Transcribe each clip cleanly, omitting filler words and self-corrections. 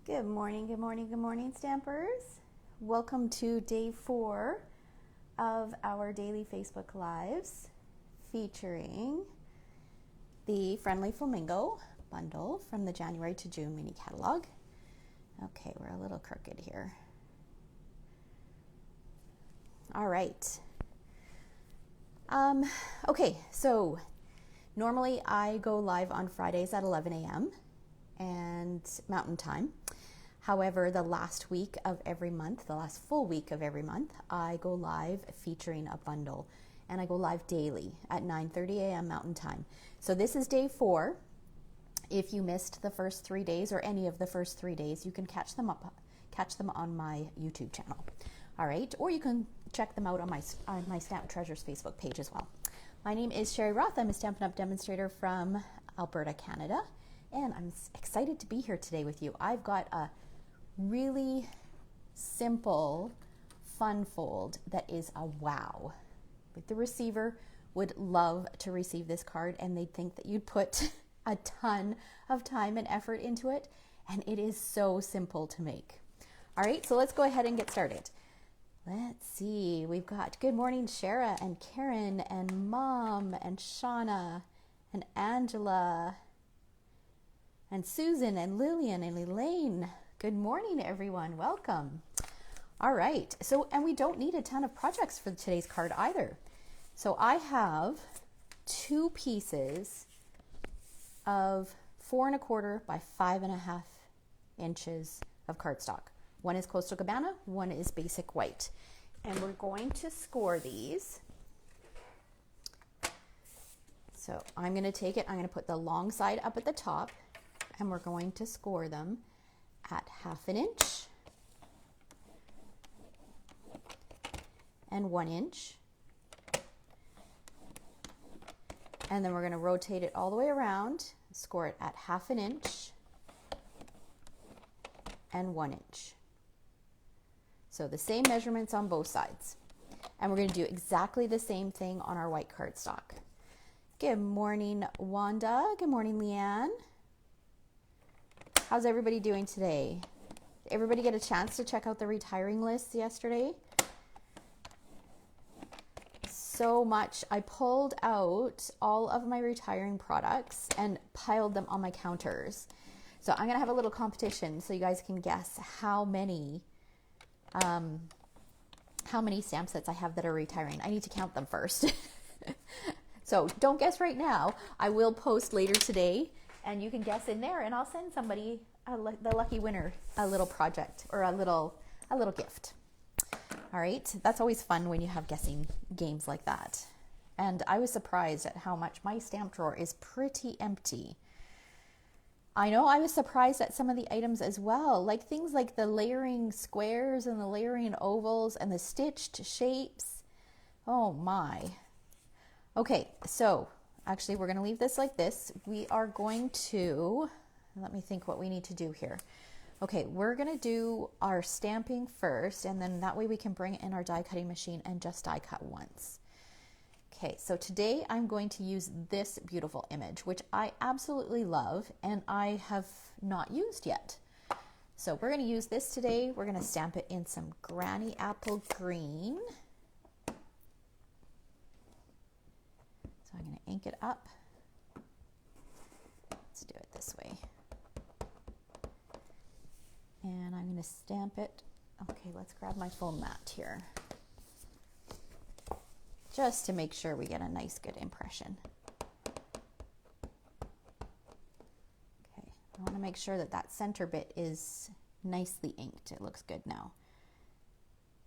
Good morning, good morning, good morning, Stampers. Welcome to day 4 of our daily Facebook Lives featuring the Friendly Flamingo bundle from the January to June mini catalog. Okay, we're a little crooked here. All right. Okay, so normally I go live on Fridays at 11 a.m. and Mountain Time. However, the last week of every month, the last full week of every month, I go live featuring a bundle, and I go live daily at 9:30 a.m. Mountain Time. So this is day 4. If you missed the first 3 days or any of the first 3 days, you can catch them on my YouTube channel. All right, or you can check them out on my Stamp Treasures Facebook page as well. My name is Sherry Roth. I'm a Stampin' Up! Demonstrator from Alberta, Canada, and I'm excited to be here today with you. I've got a really simple fun fold that is a wow. But the receiver would love to receive this card, and they'd think that you'd put a ton of time and effort into it, and it is so simple to make. All right, so let's go ahead and get started. Let's see, we've got good morning Shara and Karen and Mom and Shauna and Angela and Susan and Lillian and Elaine. Good morning, everyone. Welcome. All right. So, and we don't need a ton of projects for today's card either. So I have 2 pieces of 4 1/4 by 5 1/2 inches of cardstock. One is Coastal Cabana, one is Basic White. And we're going to score these. So I'm going to take it, I'm going to put the long side up at the top, and we're going to score them at 1/2 inch and 1 inch. And then we're going to rotate it all the way around, score it at 1/2 inch and 1 inch. So the same measurements on both sides. And we're going to do exactly the same thing on our white cardstock. Good morning, Wanda. Good morning, Leanne. How's everybody doing today? Did everybody get a chance to check out the retiring lists yesterday? So much. I pulled out all of my retiring products and piled them on my counters. So I'm going to have a little competition so you guys can guess how many stamp sets I have that are retiring. I need to count them first. So don't guess right now. I will post later today, and you can guess in there, and I'll send somebody, the lucky winner, a little project or a little gift. All right, that's always fun when you have guessing games like that. And I was surprised at how much my stamp drawer is pretty empty. I know I was surprised at some of the items as well, like things like the layering squares and the layering ovals and the stitched shapes. Oh my. Okay, so actually we're going to leave this like this. We are going to, let me think what we need to do here. Okay, we're going to do our stamping first, and then that way we can bring in our die cutting machine and just die cut once. Okay, so today I'm going to use this beautiful image, which I absolutely love and I have not used yet. So we're going to use this today. We're going to stamp it in some Granny Apple Green. So I'm going to ink it up. Let's do it this way. And I'm going to stamp it. Okay, let's grab my foam mat here, just to make sure we get a nice good impression. Okay, I want to make sure that that center bit is nicely inked. It looks good now.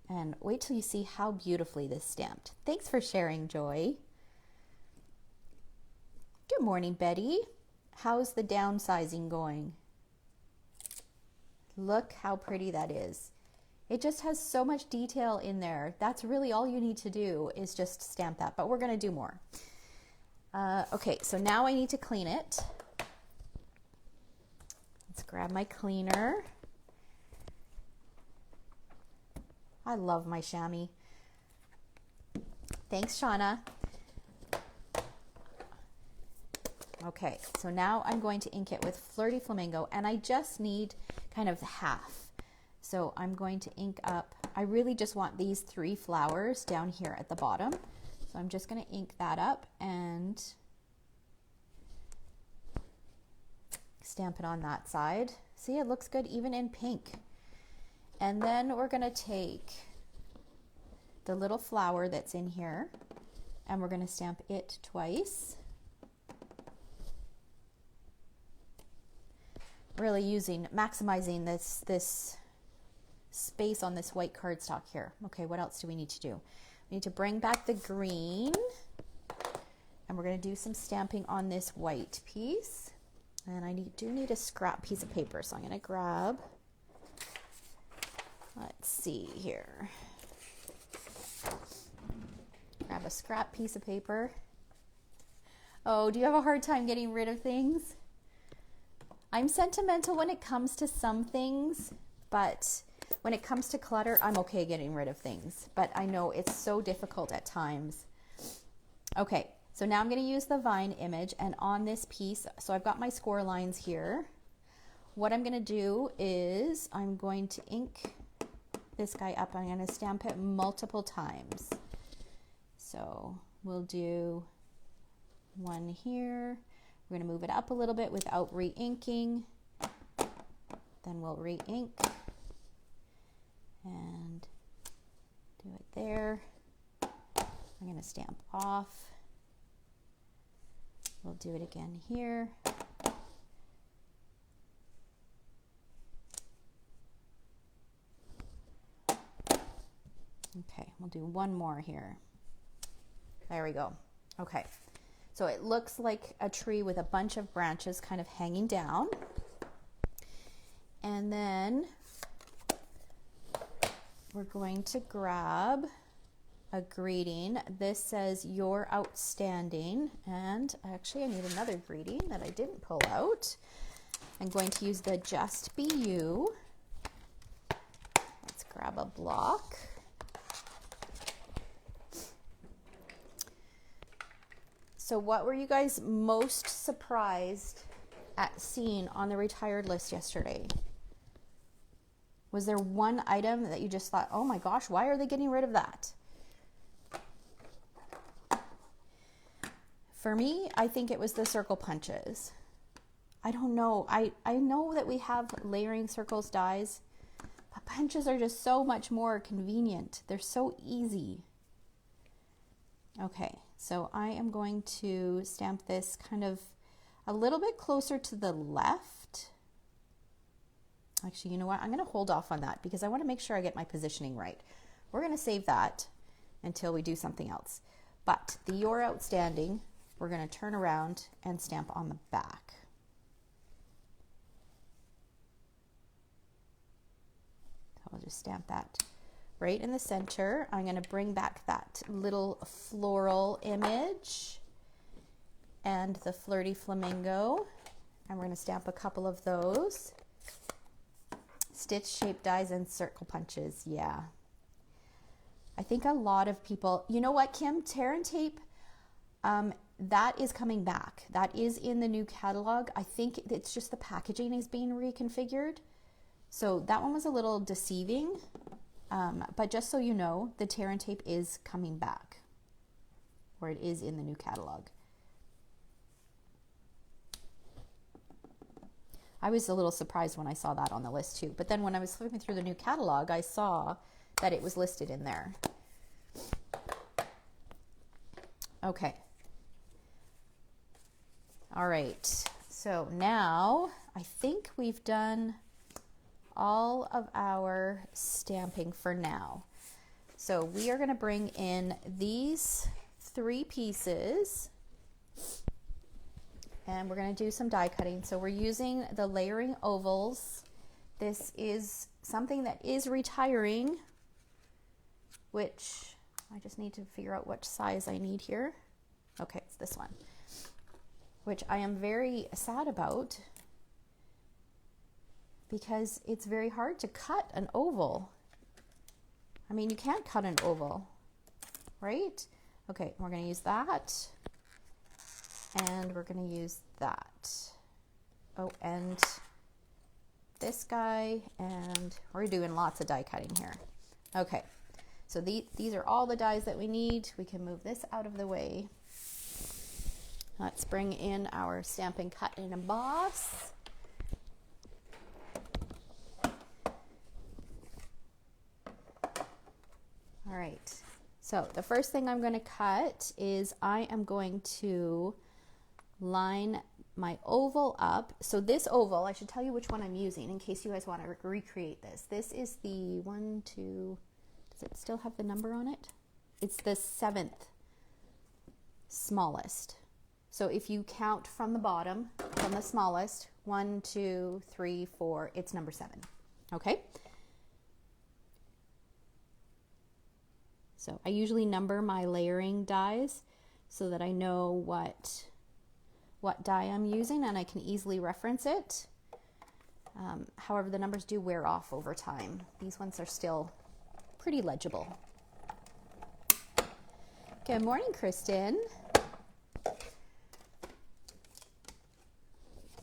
And wait till you see how beautifully this stamped. Thanks for sharing, Joy. Good morning, Betty. How's the downsizing going? Look how pretty that is. It just has so much detail in there. That's really all you need to do is just stamp that, but we're going to do more. Okay, so now I need to clean it. Let's grab my cleaner. I love my chamois. Thanks, Shauna. Okay, so now I'm going to ink it with Flirty Flamingo, and I just need kind of half. So I'm going to ink up, I really just want these 3 flowers down here at the bottom. So I'm just going to ink that up and stamp it on that side. See, it looks good even in pink. And then we're going to take the little flower that's in here and we're going to stamp it twice. Really maximizing this space on this white cardstock here. Okay, what else do we need to do? We need to bring back the green, and we're going to do some stamping on this white piece. And I do need a scrap piece of paper, so I'm going to grab, let's see here, grab a scrap piece of paper. Oh, do you have a hard time getting rid of things? I'm sentimental when it comes to some things, but when it comes to clutter, I'm okay getting rid of things. But I know it's so difficult at times. Okay, so now I'm going to use the vine image, and on this piece, so I've got my score lines here. What I'm going to do is I'm going to ink this guy up. I'm going to stamp it multiple times. So we'll do one here. We're going to move it up a little bit without re-inking. Then we'll re-ink and do it there. I'm going to stamp off. We'll do it again here. Okay, we'll do one more here. There we go. Okay. So it looks like a tree with a bunch of branches kind of hanging down. And then we're going to grab a greeting. This says, "You're outstanding." And actually I need another greeting that I didn't pull out. I'm going to use the Just Be You. Let's grab a block. So what were you guys most surprised at seeing on the retired list yesterday? Was there one item that you just thought, oh my gosh, why are they getting rid of that? For me, I think it was the circle punches. I don't know. I know that we have layering circles dies, but punches are just so much more convenient. They're so easy. Okay. So I am going to stamp this kind of a little bit closer to the left. Actually, you know what? I'm going to hold off on that because I want to make sure I get my positioning right. We're going to save that until we do something else. But the "You're outstanding," we're going to turn around and stamp on the back. So I'll just stamp that right in the center. I'm going to bring back that little floral image and the Flirty Flamingo. And we're going to stamp a couple of those. Stitch, shape dies, and circle punches. Yeah. I think a lot of people, you know what, Kim? Tear and tape, that is coming back. That is in the new catalog. I think it's just the packaging is being reconfigured. So that one was a little deceiving. But just so you know, the tear and tape is coming back, or it is in the new catalog. I was a little surprised when I saw that on the list too, but then when I was flipping through the new catalog, I saw that it was listed in there. Okay. All right. So now I think we've done all of our stamping for now. So we are going to bring in these 3 pieces and we're going to do some die cutting. So we're using the layering ovals. This is something that is retiring, which I just need to figure out which size I need here. Okay, it's this one, which I am very sad about, because it's very hard to cut an oval. I mean, you can't cut an oval, right? Okay, we're going to use that. And we're going to use that. Oh, and this guy, and we're doing lots of die cutting here. Okay, so these are all the dies that we need. We can move this out of the way. Let's bring in our Stampin' Cut and Emboss. All right, so the first thing I'm going to cut is I am going to line my oval up. So this oval, I should tell you which one I'm using in case you guys want to recreate this. This is the does it still have the number on it? It's the 7th smallest. So if you count from the bottom, from the smallest, 1, 2, 3, 4, it's number 7. Okay? So I usually number my layering dies so that I know what die I'm using and I can easily reference it. However, the numbers do wear off over time. These ones are still pretty legible. Good morning, Kristen.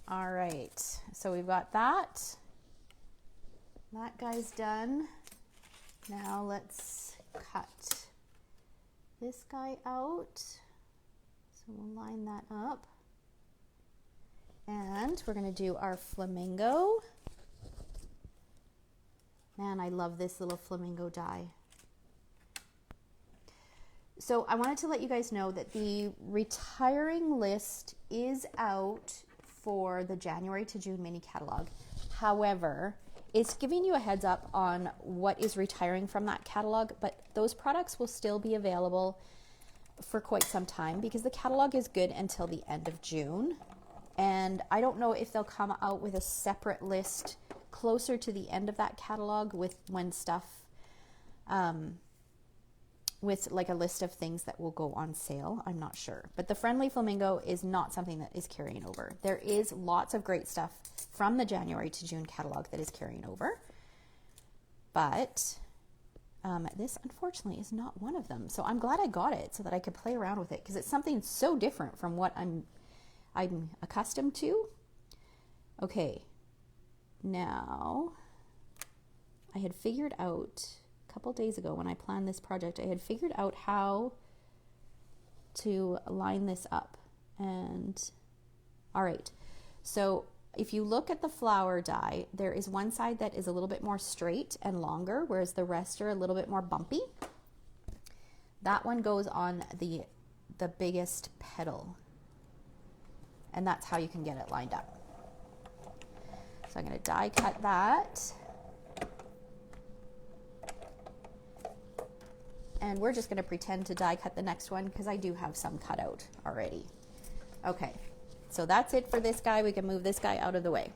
All right, so we've got that. That guy's done. Now let's cut this guy out. So we'll line that up. And we're going to do our flamingo. Man, I love this little flamingo die. So I wanted to let you guys know that the retiring list is out for the January to June mini catalog. However, it's giving you a heads up on what is retiring from that catalog, but those products will still be available for quite some time because the catalog is good until the end of June. And I don't know if they'll come out with a separate list closer to the end of that catalog with when stuff, with like a list of things that will go on sale. I'm not sure. But the Friendly Flamingo is not something that is carrying over. There is lots of great stuff from the January to June catalog that is carrying over. But this, unfortunately, is not one of them. So I'm glad I got it so that I could play around with it because it's something so different from what I'm accustomed to. Okay, now I had figured out a couple days ago when I planned this project, I had figured out how to line this up. And all right, so if you look at the flower die, there is one side that is a little bit more straight and longer, whereas the rest are a little bit more bumpy. That one goes on the biggest petal. And that's how you can get it lined up. So I'm going to die cut that. And we're just going to pretend to die cut the next one because I do have some cut out already. Okay, so that's it for this guy. We can move this guy out of the way.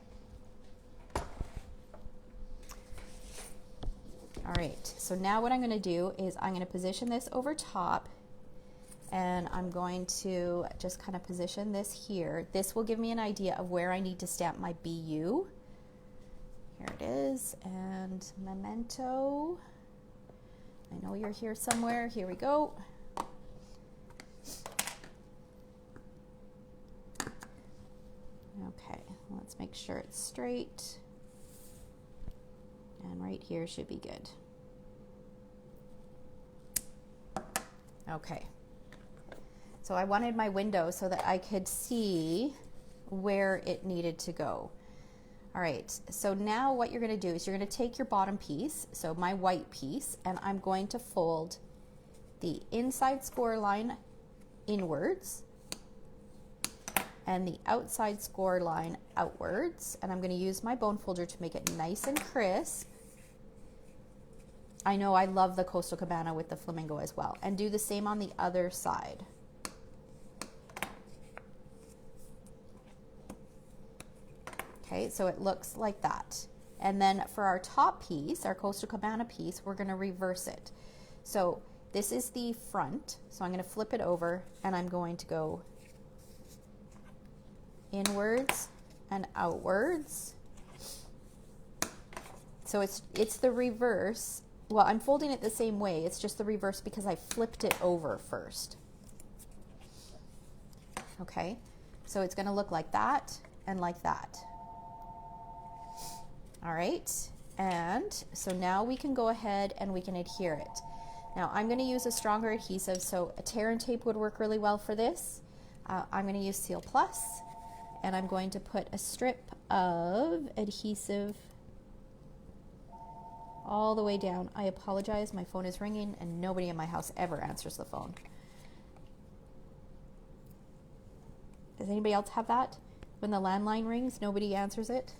All right, so now what I'm going to do is I'm going to position this over top. And I'm going to just kind of position this here. This will give me an idea of where I need to stamp my BU. Here it is, and memento. I know you're here somewhere. Here we go. Okay, let's make sure it's straight. And right here should be good. Okay. So I wanted my window so that I could see where it needed to go. All right, so now what you're going to do is you're going to take your bottom piece, so my white piece, and I'm going to fold the inside score line inwards and the outside score line outwards, and I'm going to use my bone folder to make it nice and crisp. I know I love the Coastal Cabana with the flamingo as well, and do the same on the other side. Okay, so it looks like that. And then for our top piece, our Coastal Cabana piece, we're going to reverse it. So this is the front, so I'm going to flip it over and I'm going to go inwards and outwards. So it's the reverse. Well, I'm folding it the same way, it's just the reverse because I flipped it over first. Okay, so it's going to look like that and like that. All right, and so now we can go ahead and we can adhere it. Now I'm going to use a stronger adhesive, so a tear and tape would work really well for this. I'm going to use Seal Plus, and I'm going to put a strip of adhesive all the way down. I apologize, my phone is ringing and nobody in my house ever answers the phone. Does anybody else have that? When the landline rings, nobody answers it?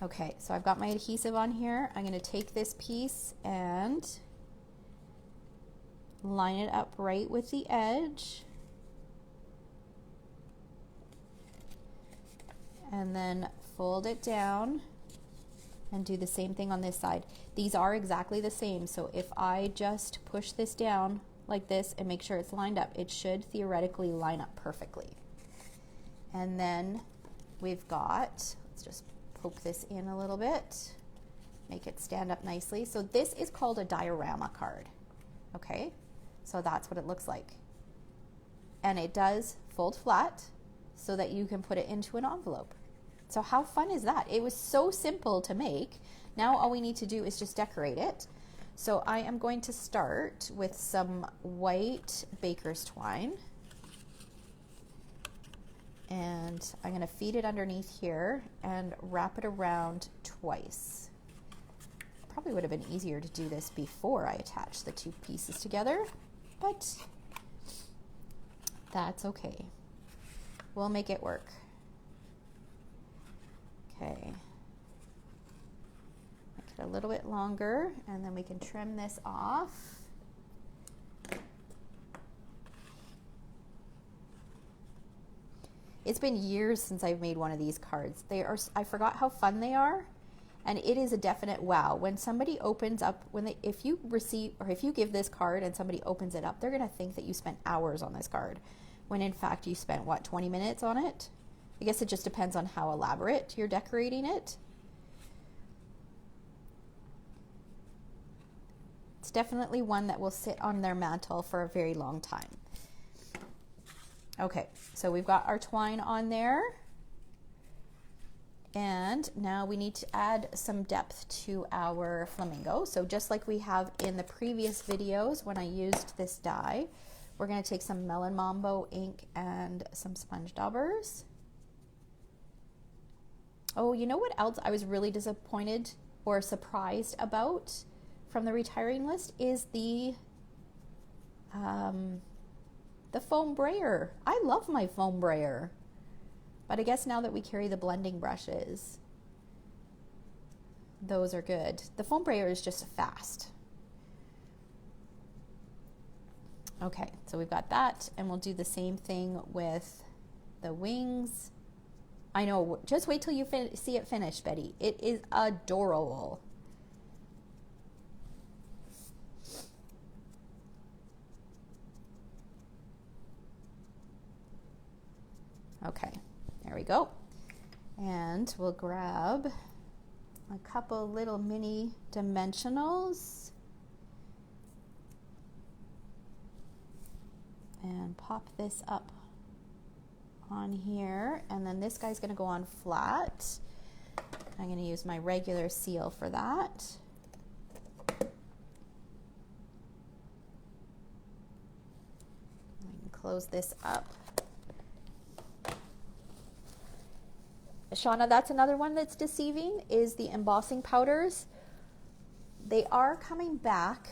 Okay, so I've got my adhesive on here. I'm going to take this piece and line it up right with the edge. And then fold it down and do the same thing on this side. These are exactly the same, so if I just push this down like this and make sure it's lined up, it should theoretically line up perfectly. And then we've got, let's just poke this in a little bit, make it stand up nicely. So this is called a diorama card, okay? So that's what it looks like. And it does fold flat so that you can put it into an envelope. So how fun is that? It was so simple to make. Now all we need to do is just decorate it. So I am going to start with some white baker's twine. And I'm going to feed it underneath here and wrap it around twice. Probably would have been easier to do this before I attached the two pieces together, but that's okay. We'll make it work. Okay. Make it a little bit longer and then we can trim this off. It's been years since I've made one of these cards. I forgot how fun they are, and it is a definite wow. When somebody opens up, if you give this card and somebody opens it up, they're gonna think that you spent hours on this card, when in fact you spent, what, 20 minutes on it? I guess it just depends on how elaborate you're decorating it. It's definitely one that will sit on their mantle for a very long time. Okay, so we've got our twine on there, and now we need to add some depth to our flamingo. So just like we have in the previous videos when I used this die, we're going to take some Melon Mambo ink and some sponge daubers. Oh, you know what else I was really disappointed or surprised about from the retiring list is the foam brayer. I love my foam brayer, but I guess now that we carry the blending brushes, those are good. The foam brayer is just fast. Okay, so we've got that, and we'll do the same thing with the wings. I know, just wait till you see it finished, Betty. It is adorable. Okay, there we go. And we'll grab a couple little mini dimensionals and pop this up on here. And then this guy's gonna go on flat. I'm gonna use my regular seal for that. I can close this up. Shauna, that's another one that's deceiving, is the embossing powders. They are coming back.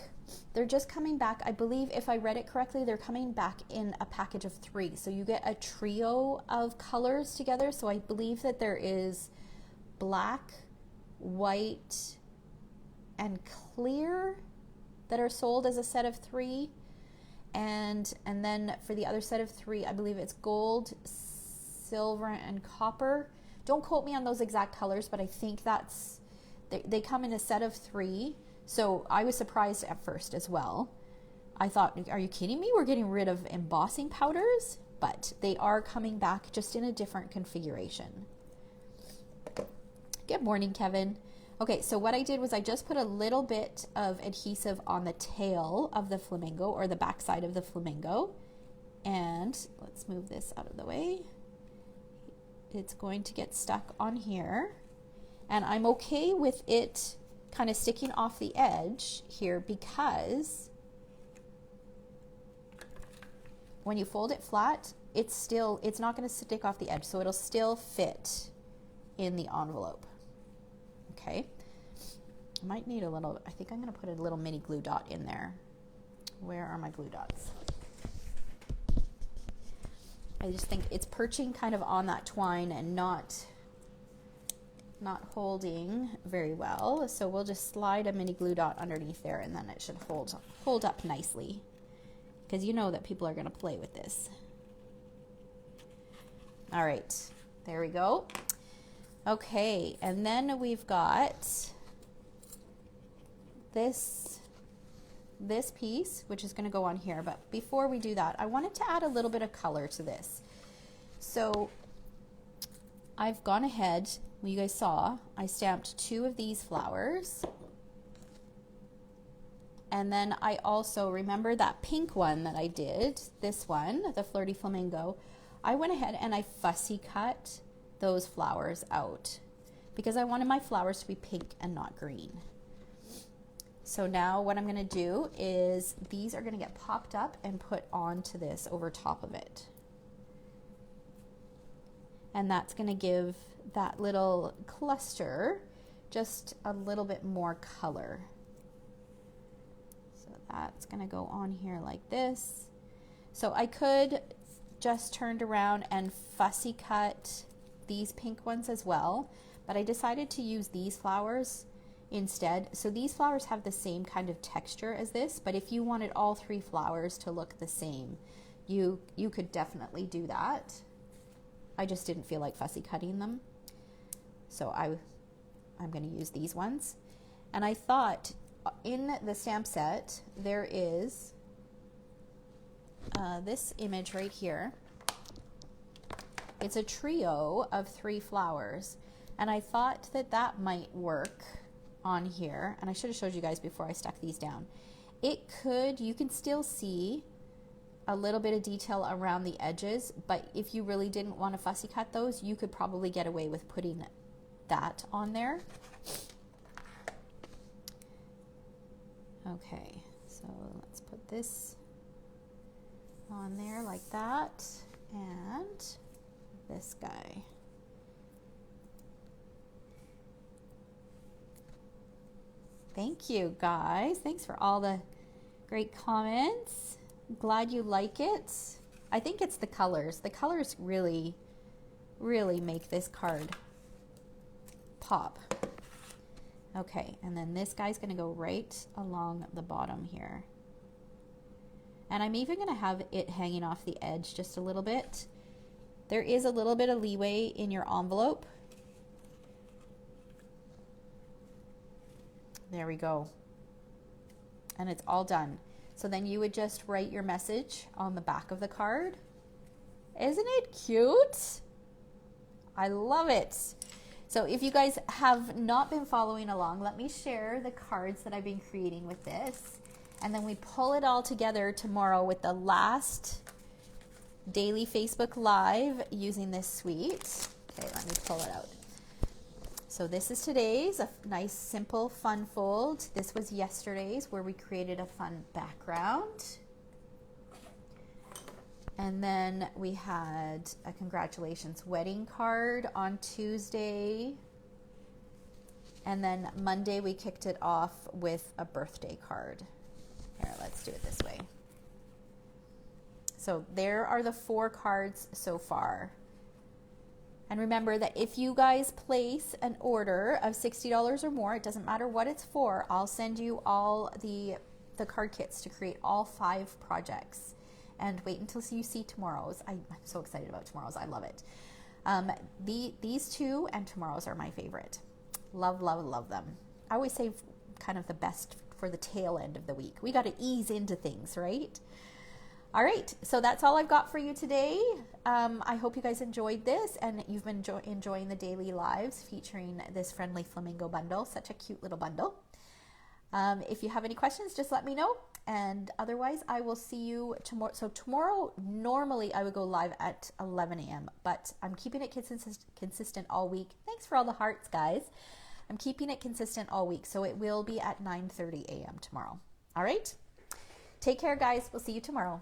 They're just coming back. I believe, if I read it correctly, they're coming back in a package of 3. So you get a trio of colors together. So I believe that there is black, white, and clear that are sold as a set of 3. And then for the other set of 3, I believe it's gold, silver, and copper. Don't quote me on those exact colors, but I think they come in a set of 3. So I was surprised at first as well. I thought, are you kidding me? We're getting rid of embossing powders? But they are coming back, just in a different configuration. Good morning, Kevin. Okay, so what I did was I just put a little bit of adhesive on the tail of the flamingo, or the backside of the flamingo. and let's move this out of the way. It's going to get stuck on here, and I'm okay with it kind of sticking off the edge here because when you fold it flat, it's not going to stick off the edge, so it'll still fit in the envelope. Okay, I might need a little, I think I'm going to put a little mini glue dot in there. Where are my glue dots? I just think it's perching kind of on that twine and not holding very well. So we'll just slide a mini glue dot underneath there, and then it should hold up nicely, because you know that people are going to play with this. All right, there we go. Okay, and then we've got this piece, which is going to go on here. But before we do that, I wanted to add a little bit of color to this. So I've gone ahead, well, you guys saw, I stamped 2 of these flowers. And then I also, remember that pink one that I did, this one, the Flirty Flamingo, I went ahead and I fussy cut those flowers out because I wanted my flowers to be pink and not green. So now what I'm going to do is these are going to get popped up and put onto this over top of it. And that's going to give that little cluster just a little bit more color. So that's going to go on here like this. So I could just turned around and fussy cut these pink ones as well, but I decided to use these flowers instead. So these flowers have the same kind of texture as this, but if you wanted all 3 flowers to look the same, you could definitely do that. I just didn't feel like fussy cutting them, so I'm going to use these ones. And I thought in the stamp set there is this image right here. It's a trio of 3 flowers, and I thought that that might work on here. And I should have showed you guys before I stuck these down. It could, you can still see a little bit of detail around the edges, but if you really didn't want to fussy cut those, you could probably get away with putting that on there. Okay, so let's put this on there like that, and this guy. Thank you guys. Thanks for all the great comments. I'm glad you like it. I think it's the colors. The colors really make this card pop. Okay, and then this guy's going to go right along the bottom here. And I'm even going to have it hanging off the edge just a little bit. There is a little bit of leeway in your envelope. There we go. And it's all done. So then you would just write your message on the back of the card. Isn't it cute? I love it. So if you guys have not been following along, let me share the cards that I've been creating with this. And then we pull it all together tomorrow with the last daily Facebook Live using this suite. Okay, let me pull it out. So this is today's, a nice, simple, fun fold. This was yesterday's, where we created a fun background. And then we had a congratulations wedding card on Tuesday. And then Monday we kicked it off with a birthday card. Here, let's do it this way. So there are the 4 cards so far. And remember that if you guys place an order of $60 or more, it doesn't matter what it's for, I'll send you all the card kits to create all 5 projects. And wait until you see tomorrow's. I'm so excited about tomorrow's. I love it. These 2 and tomorrow's are my favorite. Love, love, love them. I always save kind of the best for the tail end of the week. We got to ease into things, right? All right, so that's all I've got for you today. I hope you guys enjoyed this, and you've been enjoying the daily lives featuring this friendly flamingo bundle. Such a cute little bundle. If you have any questions, just let me know. And otherwise, I will see you tomorrow. So tomorrow, normally I would go live at 11 a.m., but I'm keeping it consistent all week. Thanks for all the hearts, guys. I'm keeping it consistent all week, so it will be at 9:30 a.m. tomorrow. All right? Take care, guys. We'll see you tomorrow.